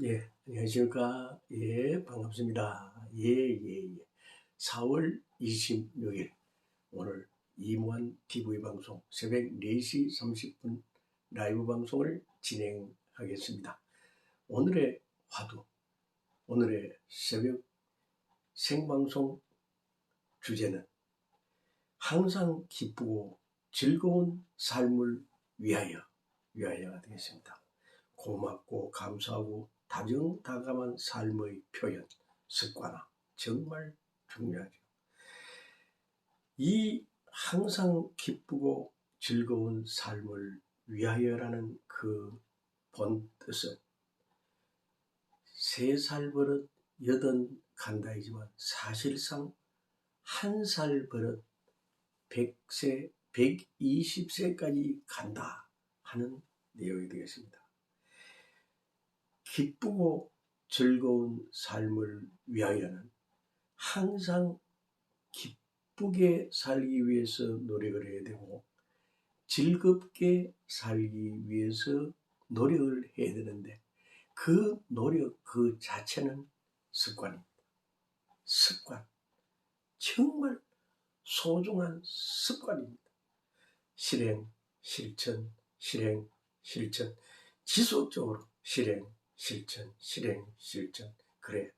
예, 안녕하십니까. 예, 반갑습니다. 예, 예, 예. 4월 26일, 오늘 이무한 TV 방송 새벽 4시 30분 라이브 방송을 진행하겠습니다. 오늘의 화두, 오늘의 새벽 생방송 주제는 항상 기쁘고 즐거운 삶을 위하여가 되겠습니다. 고맙고 감사하고 다정다감한 삶의 표현, 습관화 정말 중요하죠. 이 항상 기쁘고 즐거운 삶을 위하여라는 그 본뜻은 3살 버릇 80 간다이지만 사실상 1살 버릇 100세, 120세까지 간다 하는 내용이 되겠습니다. 기쁘고 즐거운 삶을 위하여는 항상 기쁘게 살기 위해서 노력을 해야 되고 즐겁게 살기 위해서 노력을 해야 되는데 그 노력 그 자체는 습관입니다. 습관. 정말 소중한 습관입니다. 실행, 실천, 실행, 실천. 지속적으로 실행, 실천, 실행, 실천. 그래.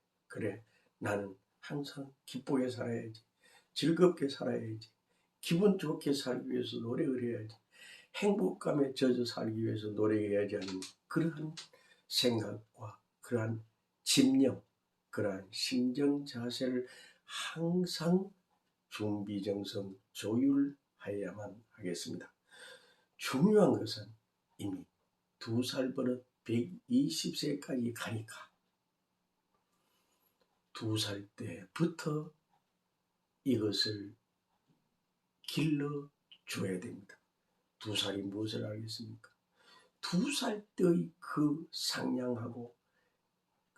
나는 항상 기쁘게 살아야지. 즐겁게 살아야지. 기분 좋게 살기 위해서 노력을 해야지. 행복감에 젖어 살기 위해서 노력해야지 하는 그러한 생각과 그러한 집념, 그러한 심정 자세를 항상 준비정성 조율하여야만 하겠습니다. 중요한 것은 이미 2살 버릇 120세까지 가니까 2살 때부터 이것을 길러줘야 됩니다. 2살이 무엇을 알겠습니까? 2살 때의 그 상냥하고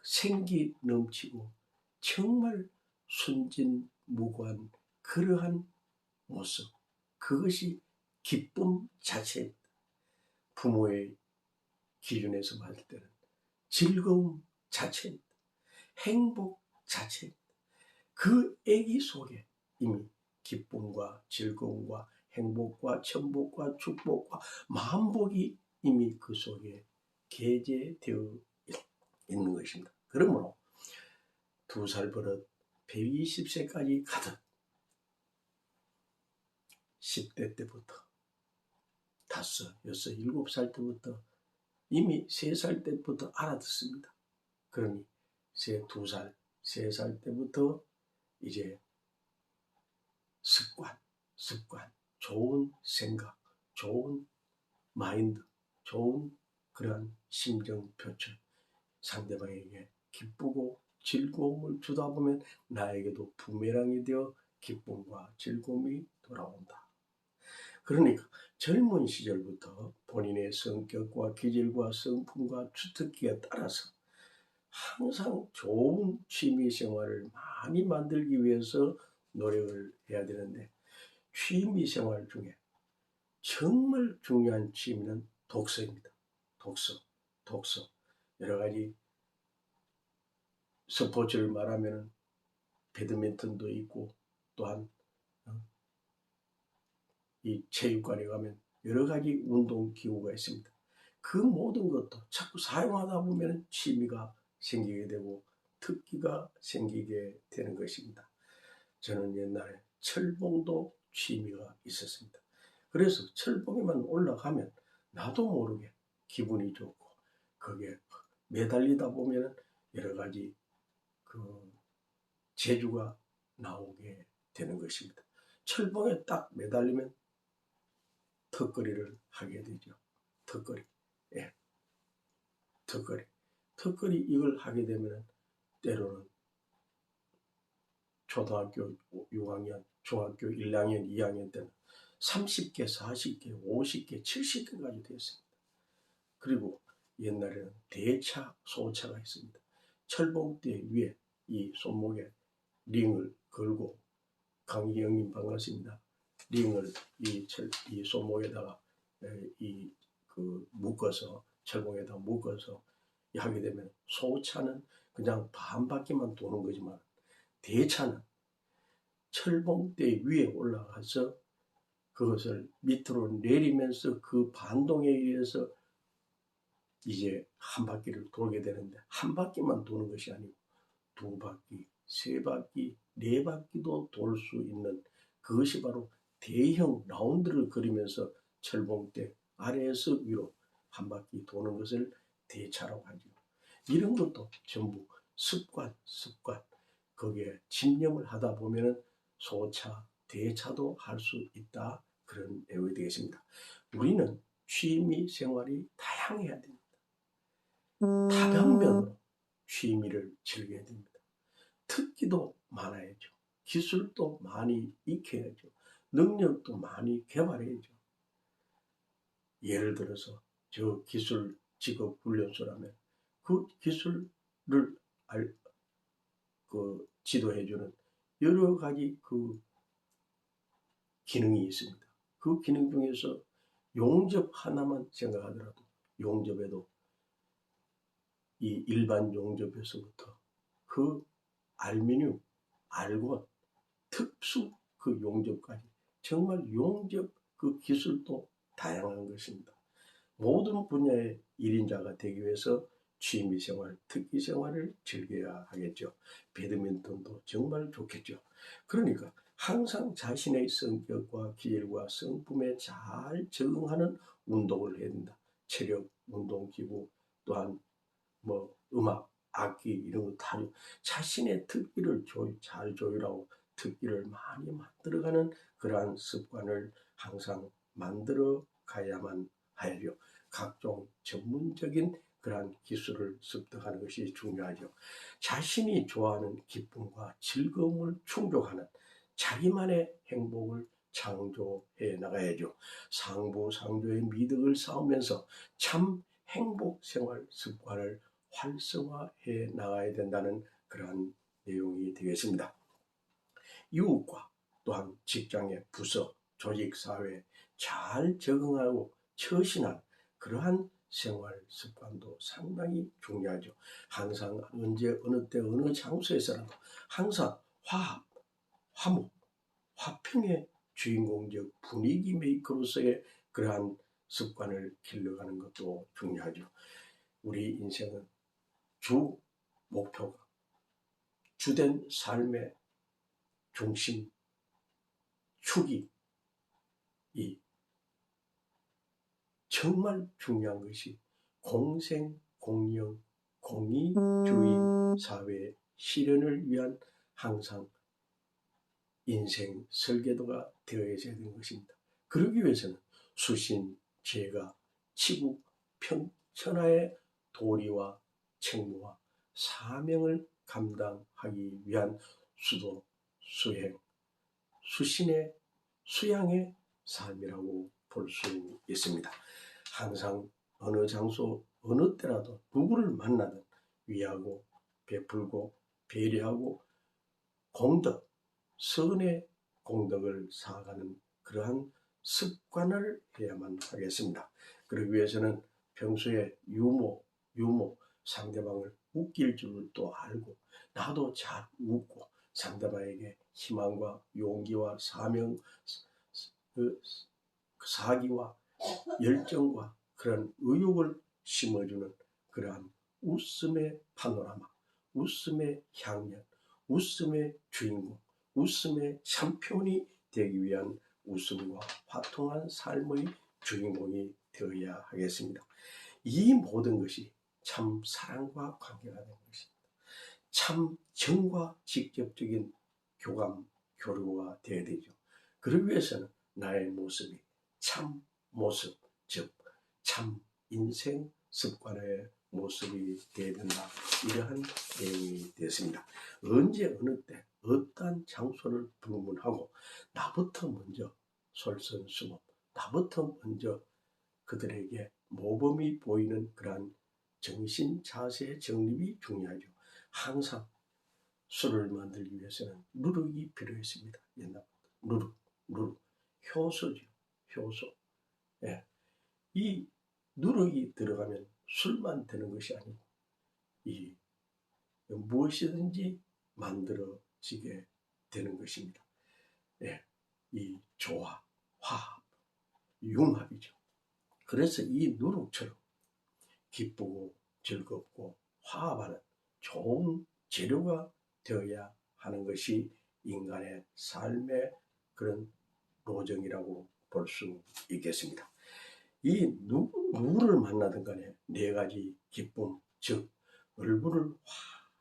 생기 넘치고 정말 순진무구한 그러한 모습, 그것이 기쁨 자체입니다. 부모의 기준에서 봤을 때는 즐거움 자체입니다. 행복 자체입니다. 그 아기 속에 이미 기쁨과 즐거움과 행복과 천복과 축복과 만복이 이미 그 속에 게재되어 있는 것입니다. 그러므로 2살 버릇 120세까지 가듯 10대 때부터 5, 6, 7살 때부터 이미 3살 때부터 알아듣습니다. 그러니 2살, 3살 때부터 이제 습관, 좋은 생각, 좋은 마인드, 좋은 그러한 심정 표출, 상대방에게 기쁘고 즐거움을 주다 보면 나에게도 부메랑이 되어 기쁨과 즐거움이 돌아온다. 그러니까 젊은 시절부터 본인의 성격과 기질과 성품과 주특기에 따라서 항상 좋은 취미 생활을 많이 만들기 위해서 노력을 해야 되는데 취미 생활 중에 정말 중요한 취미는 독서입니다. 독서. 여러 가지 스포츠를 말하면 배드민턴도 있고 또한 이 체육관에 가면 여러 가지 운동 기구가 있습니다. 그 모든 것도 자꾸 사용하다 보면 취미가 생기게 되고 특기가 생기게 되는 것입니다. 저는 옛날에 철봉도 취미가 있었습니다. 그래서 철봉에만 올라가면 나도 모르게 기분이 좋고 거기에 매달리다 보면 여러 가지 그 재주가 나오게 되는 것입니다. 철봉에 딱 매달리면 턱걸이를 하게 되죠. 턱걸이. 예. 턱걸이 이걸 하게 되면 때로는 초등학교 6학년, 중학교 1학년, 2학년 때는 30개, 40개, 50개, 70개까지 되었습니다. 그리고 옛날에는 대차, 소차가 있습니다. 철봉대 위에 이 손목에 링을 걸고 강희영님 반갑습니다. 링을 이 손목에다가 묶어서 철봉에다 묶어서 하게 되면 소차는 그냥 반 바퀴만 도는 거지만 대차는 철봉대 위에 올라가서 그것을 밑으로 내리면서 그 반동에 의해서 이제 한 바퀴를 돌게 되는데, 한 바퀴만 도는 것이 아니고 두 바퀴, 세 바퀴, 네 바퀴도 돌 수 있는, 그것이 바로 대형 라운드를 그리면서 철봉대 아래에서 위로 한 바퀴 도는 것을 대차라고 하죠. 이런 것도 전부 습관, 거기에 집념을 하다 보면 소차, 대차도 할 수 있다, 그런 내용이 되겠습니다. 우리는 취미 생활이 다양해야 됩니다. 다방면으로 취미를 즐겨야 됩니다. 특기도 많아야죠. 기술도 많이 익혀야죠. 능력도 많이 개발해야죠. 예를 들어서 저 기술 직업 훈련소라면 그 기술을 지도해주는 여러 가지 그 기능이 있습니다. 그 기능 중에서 용접 하나만 생각하더라도 용접에도 이 일반 용접에서부터 그 알루미늄, 알곤, 특수 그 용접까지, 정말 용접 그 기술도 다양한 것입니다. 모든 분야의 1인자가 되기 위해서 취미생활, 특기생활을 즐겨야 하겠죠. 배드민턴도 정말 좋겠죠. 그러니까 항상 자신의 성격과 기질과 성품에 잘 적응하는 운동을 해야 된다. 체력, 운동기구, 또한 음악, 악기 이런 거 다 자신의 특기를 잘 조율하고 특기를 많이 만들어가는 그러한 습관을 항상 만들어 가야만 하죠. 각종 전문적인 그러한 기술을 습득하는 것이 중요하죠. 자신이 좋아하는 기쁨과 즐거움을 충족하는 자기만의 행복을 창조해 나가야죠. 상부상조의 미덕을 쌓으면서 참 행복 생활 습관을 활성화해 나가야 된다는 그러한 내용이 되겠습니다. 이웃과 또한 직장의 부서, 조직, 사회에 잘 적응하고 처신한 그러한 생활 습관도 상당히 중요하죠. 항상 언제 어느 때 어느 장소에서라도 항상 화합, 화목, 화평의 주인공적 분위기 메이커로서의 그러한 습관을 길러가는 것도 중요하죠. 우리 인생은 주 목표가, 주된 삶의 중심, 축이 이 정말 중요한 것이 공생, 공영, 공의주의 사회의 실현을 위한 항상 인생 설계도가 되어야 되는 것입니다. 그러기 위해서는 수신, 제가, 치국, 천하의 도리와 책무와 사명을 감당하기 위한 수도, 수행, 수신의 수양의 삶이라고 볼 수 있습니다. 항상 어느 장소 어느 때라도 누구를 만나든 위하고 베풀고 배려하고 공덕, 선의 공덕을 쌓아가는 그러한 습관을 해야만 하겠습니다. 그러기 위해서는 평소에 유머, 상대방을 웃길 줄도 알고 나도 잘 웃고 상대방에게 희망과 용기와 사명, 사기와 열정과 그런 의욕을 심어주는 그러한 웃음의 파노라마, 웃음의 향연, 웃음의 주인공, 웃음의 챔피언이 되기 위한 웃음과 화통한 삶의 주인공이 되어야 하겠습니다. 이 모든 것이 참 사랑과 관계가 되는 것입니다. 참 정과 직접적인 교감, 교류가 되어야 되죠. 그러기 위해서는 나의 모습이 참 모습, 즉 참 인생 습관의 모습이 되어야 된다. 이러한 내용이 되었습니다. 언제 어느 때 어떠한 장소를 방문하고 나부터 먼저 솔선수범, 나부터 먼저 그들에게 모범이 보이는 그러한 정신 자세의 정립이 중요하죠. 항상 술을 만들기 위해서는 누룩이 필요했습니다. 옛날부터 누룩, 효소죠. 효소. 이 누룩이 들어가면 술만 되는 것이 아니고 이 무엇이든지 만들어지게 되는 것입니다. 예, 이 조화, 화합, 융합이죠. 그래서 이 누룩처럼 기쁘고 즐겁고 화합하는 좋은 재료가 되어야 하는 것이 인간의 삶의 그런 로정이라고 볼 수 있겠습니다. 이 누구를 만나든 간에 네 가지 기쁨, 즉 얼굴을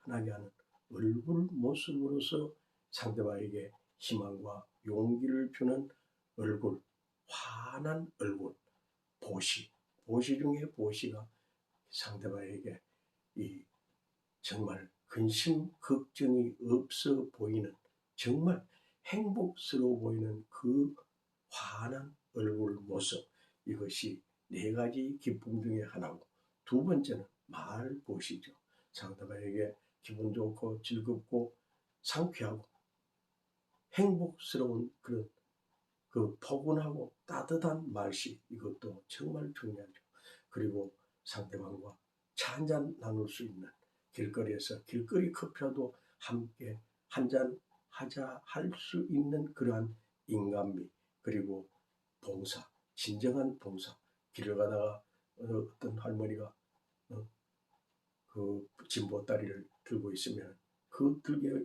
환하게 하는 얼굴 모습으로서 상대방에게 희망과 용기를 주는 얼굴, 환한 얼굴, 보시 중에 보시가 상대방에게 이 정말 근심 걱정이 없어 보이는, 정말 행복스러워 보이는 그 환한 얼굴 모습, 이것이 네 가지 기쁨 중에 하나고, 두 번째는 말보시죠. 상대방에게 기분 좋고 즐겁고 상쾌하고 행복스러운 그런 그 포근하고 따뜻한 말씨, 이것도 정말 중요하죠. 그리고 상대방과 차 한잔 나눌 수 있는, 길거리에서 길거리 커피라도 함께 한잔 하자 할 수 있는 그러한 인간미, 그리고 봉사, 진정한 봉사. 길을 가다가 어떤 할머니가 그 진보다리를 들고 있으면,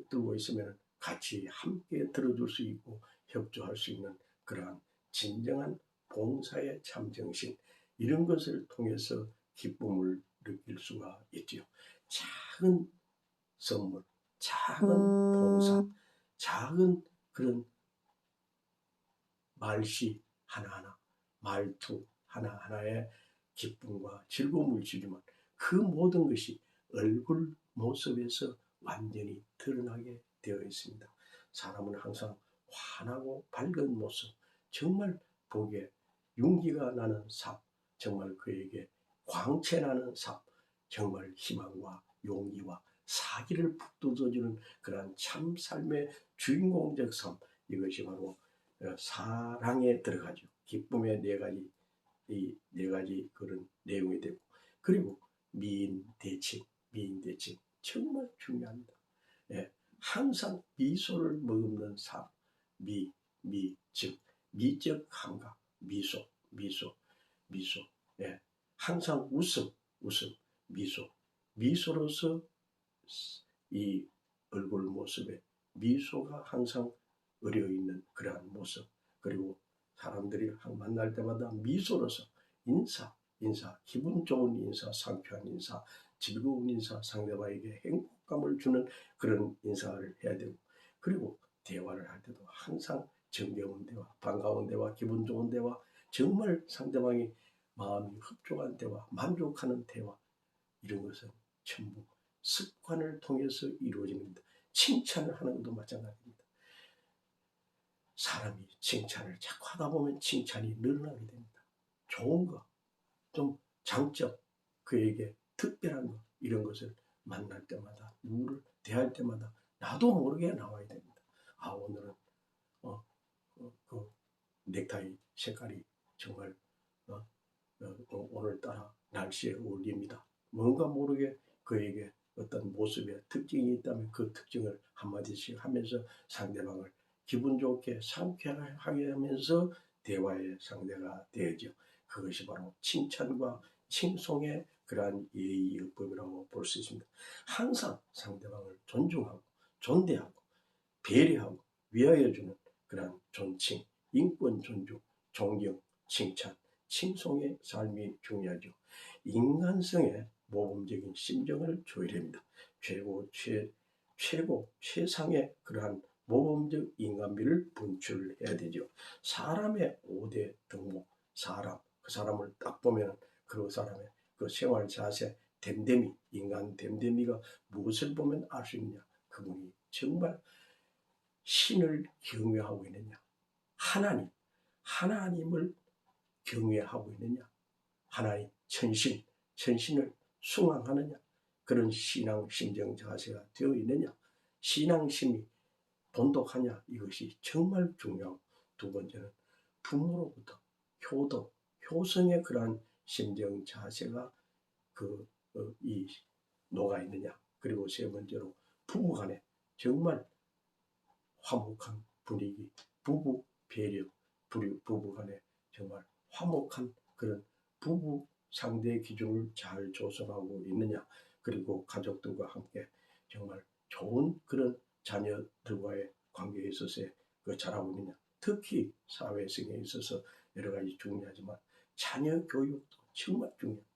들고 있으면 같이 함께 들어줄 수 있고 협조할 수 있는 그러한 진정한 봉사의 참정신, 이런 것을 통해서 기쁨을 느낄 수가 있지요. 작은 선물, 작은 봉사, 작은 그런 말씨 하나하나, 말투 하나하나의 기쁨과 즐거움을 주지만 그 모든 것이 얼굴 모습에서 완전히 드러나게 되어 있습니다. 사람은 항상 환하고 밝은 모습, 정말 보기에 윤기가 나는 삽, 정말 그에게 광채나는 삽, 정말 희망과 용기와 사기를 북돋워주는 그러한 참 삶의 주인공적 삶, 이것이 바로 사랑에 들어가죠. 기쁨의 네 가지, 이 네 가지 그런 내용이 되고, 그리고 미인 대칭 정말 중요합니다. 예, 항상 미소를 머금는 삶, 즉 미적 감각, 미소, 예, 항상 웃음, 미소로서 이 얼굴 모습에 미소가 항상 어려있는 그러한 모습, 그리고 사람들이 만날 때마다 미소로서 인사, 기분 좋은 인사, 상쾌한 인사, 즐거운 인사, 상대방에게 행복감을 주는 그런 인사를 해야 되고, 그리고 대화를 할 때도 항상 정겨운 대화, 반가운 대화, 기분 좋은 대화, 정말 상대방이 마음이 흡족한 대화, 만족하는 대화, 이런 것은 전부 습관을 통해서 이루어집니다. 칭찬을 하는 것도 마찬가지입니다. 사람이 칭찬을 자꾸 하다 보면 칭찬이 늘어나게 됩니다. 좋은 거, 좀 장점, 그에게 특별한 거, 이런 것을 만날 때마다, 누구를 대할 때마다 나도 모르게 나와야 됩니다. 아, 오늘은 그 넥타이 색깔이 정말 오늘따라 날씨에 어울립니다. 뭔가 모르게 그에게 어떤 모습의 특징이 있다면 그 특징을 한마디씩 하면서 상대방을 기분 좋게 상쾌하게 하면서 대화의 상대가 되죠. 그것이 바로 칭찬과 칭송의 그러한 예의여법이라고 볼 수 있습니다. 항상 상대방을 존중하고 존대하고 배려하고 위하여주는 그러한 존칭, 인권 존중, 존경, 칭찬, 칭송의 삶이 중요하죠. 인간성의 모범적인 심정을 조율합니다. 최상의 그러한 모범적 인간미를 분출해야 되죠. 사람의 5대 덕목, 그 사람을 딱 보면 그 사람의 그 생활 자세, 됨됨이, 인간 됨됨이가 무엇을 보면 알 수 있느냐? 그분이 정말 신을 경외하고 있느냐? 하나님을 경외하고 있느냐? 하나님, 천신을 숭앙하느냐? 그런 신앙 심정 자세가 되어 있느냐? 신앙심이 돈독하냐? 이것이 정말 중요하고, 두 번째는 부모로부터 효성의 그러한 심정 자세가 이 녹아 있느냐. 그리고 세 번째로 부부간에 정말 화목한 분위기, 부부 배려, 부부간에 정말 화목한 그런 부부 상대 기준을 잘 조성하고 있느냐. 그리고 가족들과 함께 정말 좋은 그런 자녀들과의 관계에 있어서 잘하고 있느냐. 특히 사회성에 있어서 여러 가지 중요하지만 자녀 교육도 정말 중요합니다.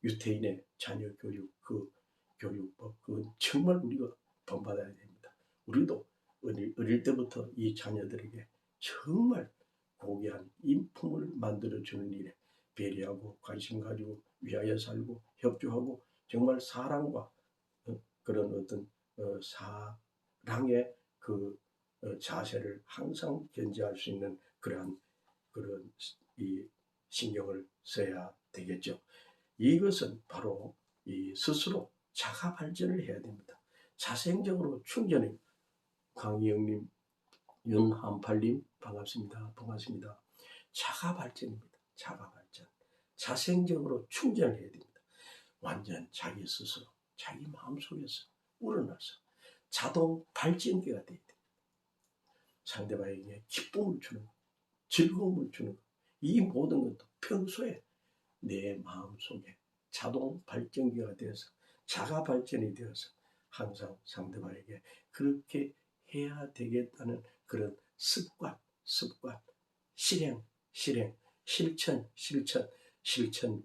유태인의 자녀 교육, 그 교육법, 그건 정말 우리가 본받아야 됩니다. 우리도 어릴 때부터 이 자녀들에게 정말 고귀한 인품을 만들어주는 일에 배려하고 관심 가지고 위하여 살고 협조하고 정말 사랑과 그런 어떤 사랑의 그 자세를 항상 견지할 수 있는 그런 이 신경을 써야 되겠죠. 이것은 바로 이 스스로 자가 발전을 해야 됩니다. 자생적으로 충전해. 강희영님, 윤한팔님 반갑습니다. 반갑습니다. 자가 발전입니다. 자가 발전. 자생적으로 충전을 해야 됩니다. 완전 자기 스스로, 자기 마음속에서 우러나서 자동 발전기가 돼야 됩니다. 상대방에게 기쁨을 주는 것, 즐거움을 주는 것, 이 모든 것도 평소에 내 마음속에 자동 발전기가 되어서 자가 발전이 되어서 항상 상대방에게 그렇게 해야 되겠다는 그런 습관, 실천,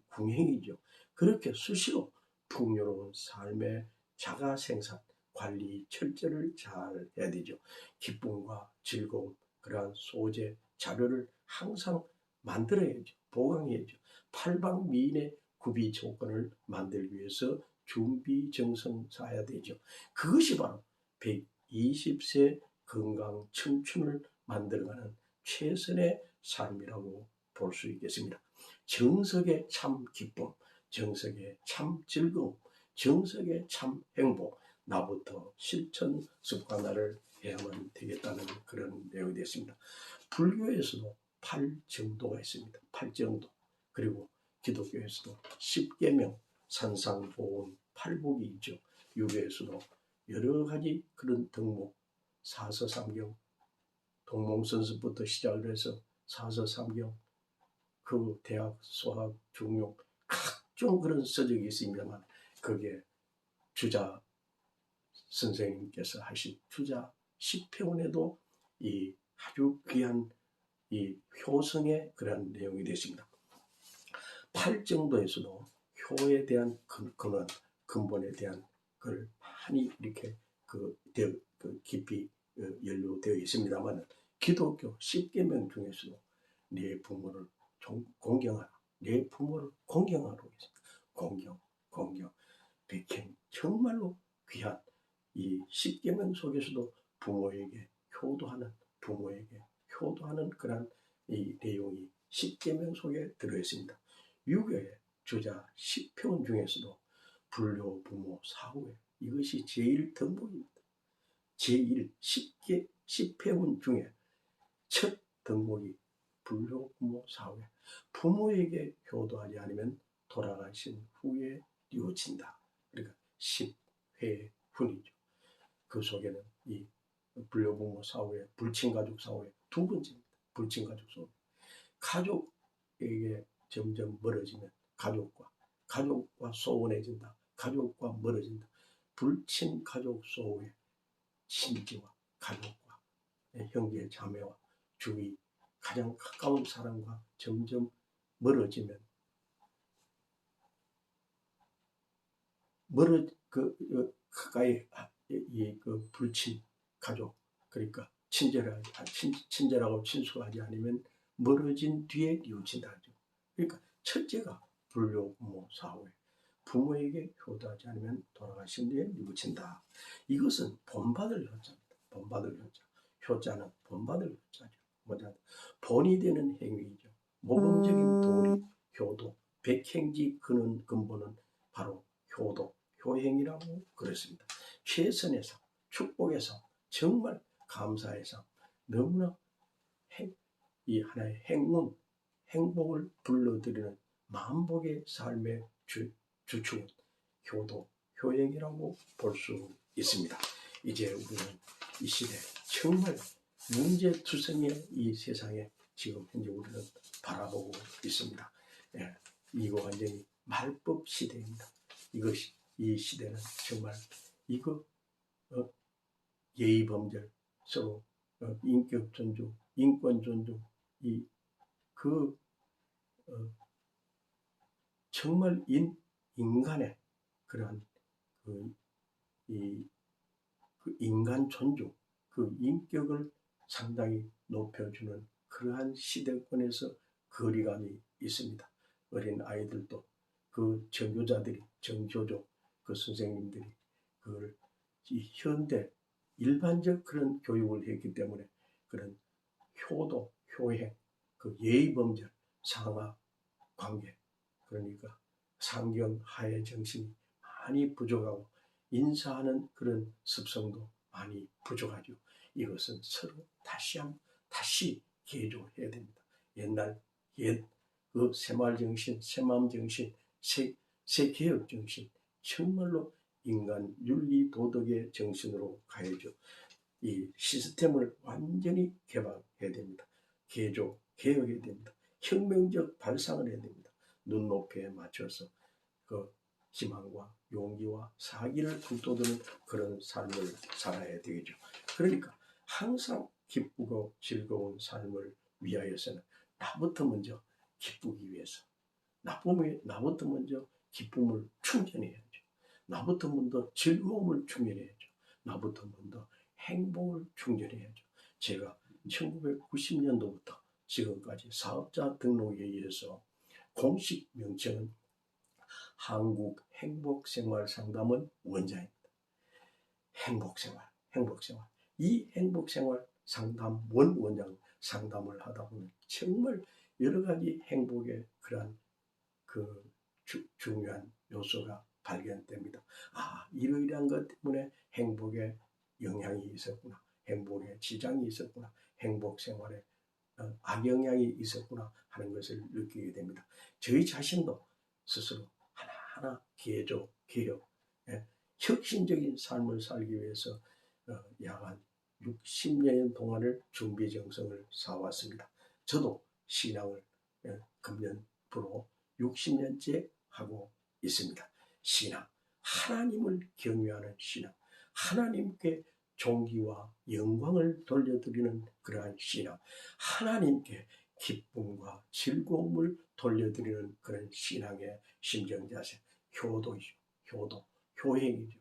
궁행이죠. 그렇게 수시로 풍요로운 삶의 자가 생산, 관리, 철저를 잘 해야 되죠. 기쁨과 즐거움, 그러한 소재, 자료를 항상 만들어야죠. 보강해야죠. 팔방미인의 구비 조건을 만들기 위해서 준비 정성 쌓아야 되죠. 그것이 바로 120세 건강 청춘을 만들어가는 최선의 삶이라고 볼 수 있겠습니다. 정석의 참 기쁨, 정석의 참 즐거움, 정석의 참 행복, 나부터 실천 습관화를 해야만 되겠다는 그런 내용이 되었습니다. 불교에서도 8정도가 있습니다. 8정도. 그리고 기독교에서도 10계명, 산상보온, 팔복이 있죠. 유교에서도 여러 가지 그런 덕목, 사서삼경, 동몽선습부터 시작을 해서 사서삼경, 그 대학, 소학, 중용, 각종 그런 서적이 있습니다만 거기에 주자 선생님께서 하신 주자 10회원에도 이 아주 귀한 이 효성의 그런 내용이 되십니다. 8정도에서도 효에 대한 근본에 대한 걸 많이 이렇게 깊이 연루되어 있습니다만 기독교 10계명 중에서도 내 부모를 공경하라. 내 부모를 공경하라고 있습니다. 공경. 백행 정말로 귀한 이 10계명 속에서도 부모에게 효도하는 그런 이 내용이 10계명 속에 들어있습니다. 유교의 주자 10회원 중에서도 불효, 부모, 사후회 이것이 제일 덕목입니다. 제일 10회원 중에 첫 덕목이 불효, 부모, 사후회. 부모에게 효도하지 않으면 돌아가신 후에 뉘어진다. 그러니까 10회훈이죠. 그 속에는 이 불효, 부모, 사후회, 불친가족, 사후회 두 번째입니다. 불친가족, 사후회. 가족에게 점점 멀어지면 가족과 소원해진다. 가족과 멀어진다. 불친 가족 소외, 친지와 가족과 형제 자매와 주위 가장 가까운 사람과 점점 멀어지면 가까이 그 불친 가족 그러니까 친절하고 친숙하지 않으면 멀어진 뒤에 뉘어진다죠. 그러니까 첫째가 불효, 부모, 사후회. 부모에게 효도하지 않으면 돌아가신 뒤에 뉘어진다. 이것은 본받을 효자입니다. 본받을 효자. 효자는 본받을 효자죠. 본이 되는 행위이죠. 모범적인 도리, 효도, 백행지 근본은 바로 효도, 효행이라고 그랬습니다. 최선의 삶, 축복의 삶, 정말 감사의 삶, 너무나 이 하나의 행복을 불러들이는 만복의 삶의 주축은 효도, 효행이라고 볼 수 있습니다. 이제 우리는 이 시대 정말 문제투성이의 이 세상에 지금 현재 우리는 바라보고 있습니다. 예, 이거 완전히 말법 시대입니다. 이것이 이 시대는 정말 이거 예의 범절, 서로 인격 존중, 인권 존중, 그 정말 인간의 그러한 그 인간 존중, 그 인격을 상당히 높여주는 그러한 시대권에서 거리감이 있습니다. 어린 아이들도 그 정교자들이, 정교조 그 선생님들이 그걸 이 현대 일반적 그런 교육을 했기 때문에 그런 효도, 효행, 그 예의범절, 상하 관계, 그러니까 상경 하의 정신이 많이 부족하고 인사하는 그런 습성도 많이 부족하죠. 이것은 서로 다시 개조해야 됩니다. 옛날 그 새마을 정신, 새마음 정신, 새개혁 정신, 정말로 인간 윤리 도덕의 정신으로 가야죠. 이 시스템을 완전히 개방해야 됩니다. 개혁해야 됩니다. 혁명적 발상을 해야 됩니다. 눈높이에 맞춰서 그 희망과 용기와 사기를 북돋우는 그런 삶을 살아야 되겠죠. 그러니까 항상 기쁘고 즐거운 삶을 위하여서는 나부터 먼저 기쁘기 위해서, 나부터 먼저 기쁨을 충전해야죠. 나부터 먼저 즐거움을 충전해야죠. 나부터 먼저 행복을 충전해야죠. 제가 1990년도부터 지금까지 사업자 등록에 의해서 공식 명칭은 한국행복생활상담원 원장입니다. 행복생활. 이 행복생활 상담원 원장 상담을 하다 보면 정말 여러 가지 행복의 그러한 중요한 요소가 발견됩니다. 이러이러한 것 때문에 행복에 영향이 있었구나. 행복에 지장이 있었구나. 행복생활에 악영향이 있었구나 하는 것을 느끼게 됩니다. 저희 자신도 스스로 하나하나 개혁, 혁신적인 삶을 살기 위해서 약 한 60년 동안을 준비정성을 쌓아왔습니다. 저도 신앙을 금년부로 60년째 하고 있습니다. 신앙, 하나님을 경외하는 신앙, 하나님께 존귀와 영광을 돌려드리는 그러한 신앙, 하나님께 기쁨과 즐거움을 돌려드리는 그런 신앙의 심정자세, 효도이죠. 효행이죠.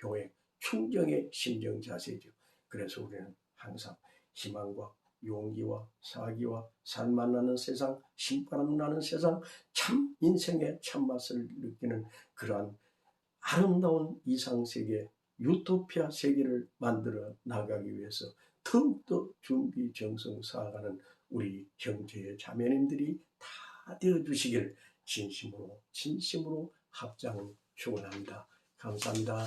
효행, 충정의 심정자세죠. 그래서 우리는 항상 희망과 용기와 사기와 살 만나는 세상, 신바람 나는 세상, 참 인생의 참맛을 느끼는 그러한 아름다운 이상세계, 유토피아 세계를 만들어 나가기 위해서 더욱더 준비 정성 쌓아가는 우리 형제 자매님들이 다 되어주시길 진심으로 합장 축원합니다. 감사합니다.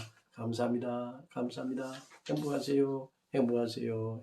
행복하세요.